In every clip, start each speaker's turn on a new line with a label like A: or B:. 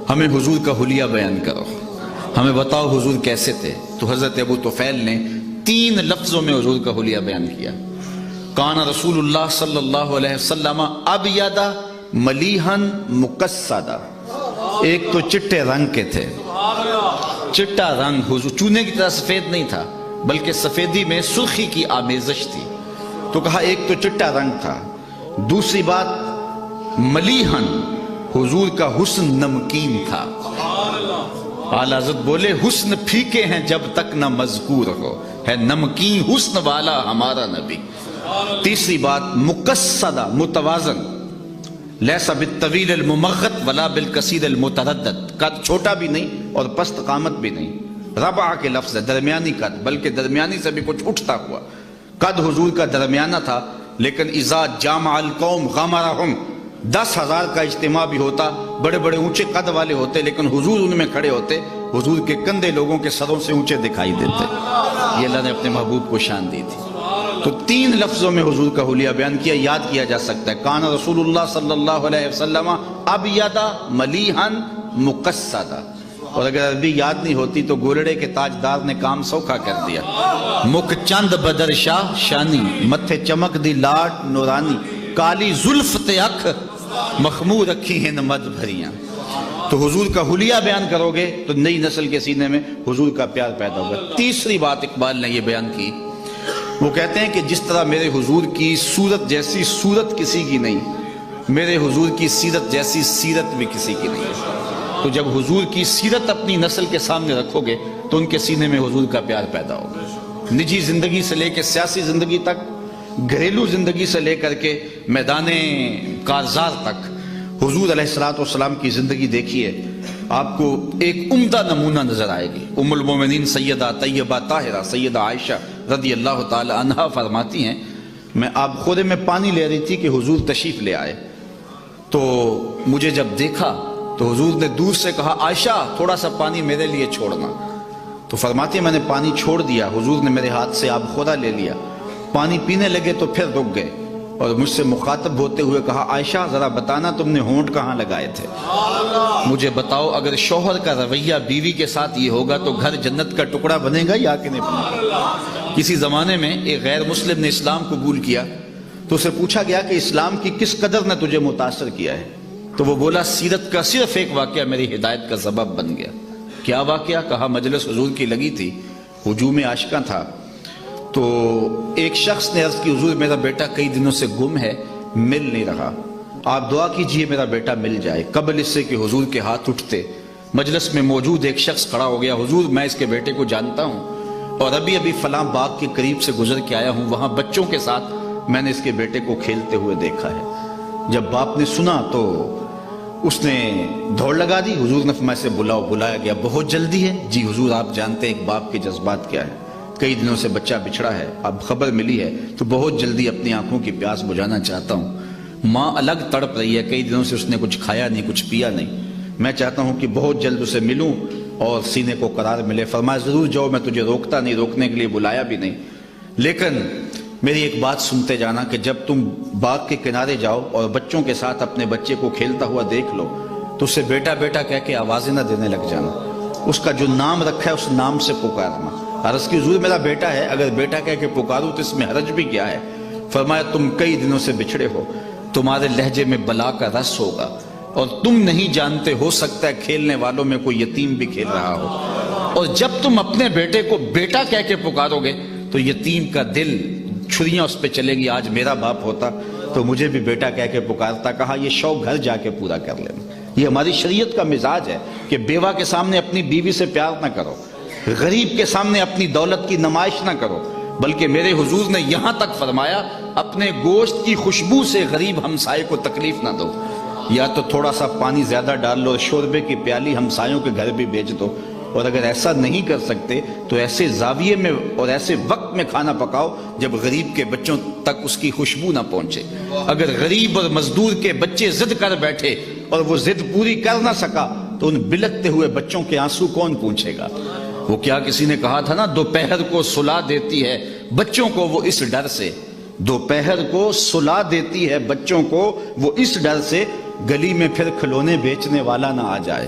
A: ہمیں حضور کا حلیہ بیان کرو، ہمیں بتاؤ حضور کیسے تھے۔ تو حضرت ابو طفیل نے 3 لفظوں میں حضور کا حلیہ بیان کیا۔ کان رسول اللہ صلی اللہ علیہ وسلم ابیض ملیحا مقصدا، ایک تو چٹے رنگ کے تھے، چٹا رنگ، حضور چونے کی طرح سفید نہیں تھا بلکہ سفیدی میں سرخی کی آمیزش تھی، تو کہا ایک تو چٹا رنگ تھا، دوسری بات ملیحا، حضور کا حسن نمکین تھا۔ اعلیٰ حضرت بولے حسن پھیکے ہیں جب تک نہ مذکور ہو، ہے نمکین حسن والا ہمارا نبی۔ تیسری بات مقصدہ، متوازن، لیسا بالطویل الممغط ولا بالکثیر المتردد، قد چھوٹا بھی نہیں اور پست قامت بھی نہیں، ربع کے لفظ ہے، درمیانی قد، بلکہ درمیانی سے بھی کچھ اٹھتا ہوا قد حضور کا درمیانہ تھا۔ لیکن اذا جامع القوم غمرہم، 10,000 کا اجتماع بھی ہوتا، بڑے بڑے اونچے قد والے ہوتے، لیکن حضور ان میں کھڑے ہوتے، حضور کے کندھے لوگوں کے سروں سے اونچے دکھائی دیتے۔ یہ اللہ نے اپنے محبوب کو شان دی تھی۔ تو 3 لفظوں میں حضور کا حلیہ بیان کیا، یاد کیا جا سکتا ہے۔ کان رسول اللہ صلی اللہ علیہ وسلم ابیض ملیحا مقصدا، اور اگر عربی یاد نہیں ہوتی تو گولڑے کے تاجدار نے کام سوکھا کر دیا۔ مکھ چند بدر شاہ شانی، متھے چمک دی لاٹ نورانی، کالی زلف تے اکھ مخمور رکھی ہیں مد بھریاں۔ تو حضور کا حلیہ بیان کرو گے تو نئی نسل کے سینے میں حضور کا پیار پیدا ہوگا۔ تیسری بات اقبال نے یہ بیان کی، وہ کہتے ہیں کہ جس طرح میرے حضور کی صورت جیسی صورت کسی کی نہیں، میرے حضور کی سیرت جیسی سیرت بھی کسی کی نہیں ہے۔ تو جب حضور کی سیرت اپنی نسل کے سامنے رکھو گے تو ان کے سینے میں حضور کا پیار پیدا ہوگا۔ نجی زندگی سے لے کے سیاسی زندگی تک، گھریلو زندگی سے لے کر کے میدان کارزار تک، حضور علیہ السلام کی زندگی دیکھیے، آپ کو ایک عمدہ نمونہ نظر آئے گی۔ ام المومنین سیدہ طیبہ طاہرہ سیدہ عائشہ رضی اللہ تعالی عنہا فرماتی ہیں، میں آپ خورے میں پانی لے رہی تھی کہ حضور تشریف لے آئے، تو مجھے جب دیکھا تو حضور نے دور سے کہا عائشہ تھوڑا سا پانی میرے لیے چھوڑنا، تو فرماتی ہیں میں نے پانی چھوڑ دیا، حضور نے میرے ہاتھ سے آب خورا لے لیا، پانی پینے لگے تو پھر رک گئے اور مجھ سے مخاطب ہوتے ہوئے کہا عائشہ ذرا بتانا تم نے ہونٹ کہاں لگائے تھے، مجھے بتاؤ اگر شوہر کا رویہ بیوی کے ساتھ یہ ہوگا تو گھر جنت کا ٹکڑا بنے گا یا کہ نہیں بنے گا۔ کسی زمانے میں ایک غیر مسلم نے اسلام قبول کیا تو اسے پوچھا گیا کہ اسلام کی کس قدر نے تجھے متاثر کیا ہے، تو وہ بولا سیرت کا صرف ایک واقعہ میری ہدایت کا سبب بن گیا۔ کیا واقعہ؟ کہا مجلس حضور کی لگی تھی، ہجوم عاشقاں تھا، تو ایک شخص نے عرض کی حضور میرا بیٹا کئی دنوں سے گم ہے، مل نہیں رہا، آپ دعا کیجئے میرا بیٹا مل جائے۔ قبل اس سے کہ حضور کے ہاتھ اٹھتے مجلس میں موجود ایک شخص کھڑا ہو گیا، حضور میں اس کے بیٹے کو جانتا ہوں اور ابھی فلاں باغ کے قریب سے گزر کے آیا ہوں، وہاں بچوں کے ساتھ میں نے اس کے بیٹے کو کھیلتے ہوئے دیکھا ہے۔ جب باپ نے سنا تو اس نے دوڑ لگا دی، حضور نے فرمایا سے بلاؤ، بلایا گیا، بہت جلدی ہے؟ جی حضور آپ جانتے ہیں ایک باپ کے جذبات کیا ہے، کئی دنوں سے بچہ بچھڑا ہے، اب خبر ملی ہے تو بہت جلدی اپنی آنکھوں کی پیاس بجھانا چاہتا ہوں، ماں الگ تڑپ رہی ہے، کئی دنوں سے اس نے کچھ کھایا نہیں، کچھ پیا نہیں، میں چاہتا ہوں کہ بہت جلد اسے ملوں اور سینے کو قرار ملے۔ فرمایا ضرور جاؤ، میں تجھے روکتا نہیں، روکنے کے لیے بلایا بھی نہیں، لیکن میری ایک بات سنتے جانا کہ جب تم باغ کے کنارے جاؤ اور بچوں کے ساتھ اپنے بچے کو کھیلتا ہوا دیکھ لو تو اسے بیٹا بیٹا کہہ کے آوازیں نہ دینے لگ جانا، اس کا جو نام رکھا ہے اس نام سے پکارنا۔ عرض کی حضور میرا بیٹا ہے، اگر بیٹا کہہ کے پکاروں تو اس میں حرج بھی کیا ہے؟ فرمایا تم کئی دنوں سے بچھڑے ہو، تمہارے لہجے میں بلا کا رس ہوگا اور تم نہیں جانتے، ہو سکتا ہے کھیلنے والوں میں کوئی یتیم بھی کھیل رہا ہو، اور جب تم اپنے بیٹے کو بیٹا کہہ کے پکارو گے تو یتیم کا دل چھریاں اس پہ چلے گی، آج میرا باپ ہوتا تو مجھے بھی بیٹا کہہ کے پکارتا۔ کہا یہ شوق گھر جا کے پورا کر لینا، یہ ہماری شریعت کا مزاج ہے کہ بیوہ کے سامنے اپنی بیوی سے پیار نہ کرو، غریب کے سامنے اپنی دولت کی نمائش نہ کرو، بلکہ میرے حضور نے یہاں تک فرمایا اپنے گوشت کی خوشبو سے غریب ہمسائے کو تکلیف نہ دو، یا تو تھوڑا سا پانی زیادہ ڈال لو، شوربے کی پیالی ہمسایوں کے گھر بھی بیچ دو، اور اگر ایسا نہیں کر سکتے تو ایسے زاویے میں اور ایسے وقت میں کھانا پکاؤ جب غریب کے بچوں تک اس کی خوشبو نہ پہنچے۔ اگر غریب اور مزدور کے بچے ضد کر بیٹھے اور وہ ضد پوری کر نہ سکا تو ان بلکتے ہوئے بچوں کے آنسو کون پوچھے گا؟ وہ کیا کسی نے کہا تھا نا، دوپہر کو سلا دیتی ہے بچوں کو وہ اس ڈر سے، دوپہر کو سلا دیتی ہے بچوں کو وہ اس ڈر سے گلی میں پھر کھلونے بیچنے والا نہ آ جائے۔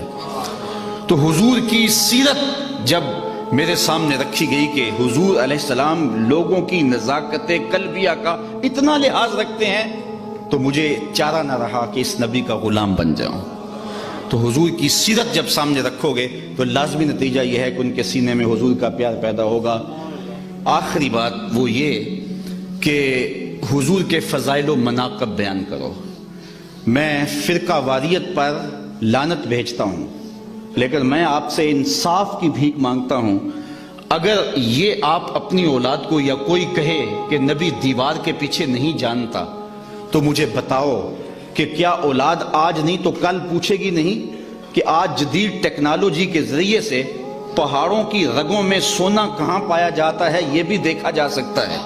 A: تو حضور کی سیرت جب میرے سامنے رکھی گئی کہ حضور علیہ السلام لوگوں کی نزاکت قلبیہ کا اتنا لحاظ رکھتے ہیں، تو مجھے چارہ نہ رہا کہ اس نبی کا غلام بن جاؤں۔ تو حضور کی سیرت جب سامنے رکھو گے تو لازمی نتیجہ یہ ہے کہ ان کے سینے میں حضور کا پیار پیدا ہوگا۔ آخری بات وہ یہ کہ حضور کے فضائل و مناقب بیان کرو۔ میں فرقہ واریت پر لعنت بھیجتا ہوں، لیکن میں آپ سے انصاف کی بھیک مانگتا ہوں۔ اگر یہ آپ اپنی اولاد کو یا کوئی کہے کہ نبی دیوار کے پیچھے نہیں جانتا، تو مجھے بتاؤ کہ کیا اولاد آج نہیں تو کل پوچھے گی نہیں کہ آج جدید ٹیکنالوجی کے ذریعے سے پہاڑوں کی رگوں میں سونا کہاں پایا جاتا ہے یہ بھی دیکھا جا سکتا ہے،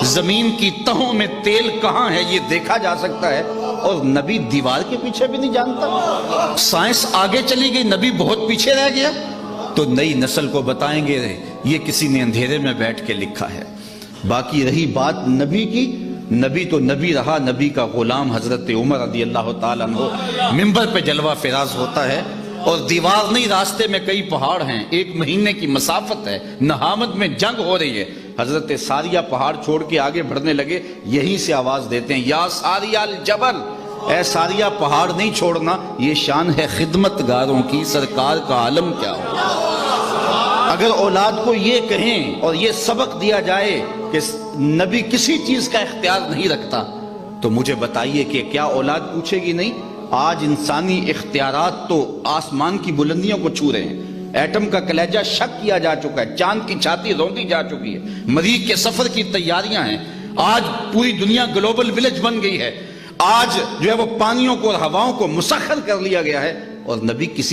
A: زمین کی تہوں میں تیل کہاں ہے یہ دیکھا جا سکتا ہے، اور نبی دیوار کے پیچھے بھی نہیں جانتا؟ سائنس آگے چلی گئی، نبی بہت پیچھے رہ گیا۔ تو نئی نسل کو بتائیں گے یہ کسی نے اندھیرے میں بیٹھ کے لکھا ہے۔ باقی رہی بات نبی کی، نبی تو نبی رہا، نبی کا غلام حضرت عمر رضی اللہ تعالیٰ عنہ منبر پہ جلوہ فراز ہوتا ہے، اور دیوار نہیں، راستے میں کئی پہاڑ ہیں، 1 مہینے کی مسافت ہے، نہامت میں جنگ ہو رہی ہے۔ حضرت ساریہ پہاڑ چھوڑ کے آگے بڑھنے لگے، یہیں سے آواز دیتے ہیں یا ساریہ الجبل، اے ساریہ پہاڑ نہیں چھوڑنا، یہ شان ہے خدمت گاروں کی، سرکار کا عالم کیا ہو۔ اگر اولاد کو یہ کہیں اور یہ سبق دیا جائے کہ نبی کسی چیز کا اختیار نہیں رکھتا، تو مجھے بتائیے کہ کیا اولاد پوچھے گی نہیں؟ آج انسانی اختیارات تو آسمان کی بلندیوں کو چھو رہے ہیں، ایٹم کا کلیجہ شک کیا جا چکا ہے، چاند کی چھاتی روندی جا چکی ہے، مریخ کے سفر کی تیاریاں ہیں، آج پوری دنیا گلوبل ولیج بن گئی ہے، آج جو ہے وہ پانیوں کو اور ہواؤں کو مسخر کر لیا گیا ہے، اور نبی کسی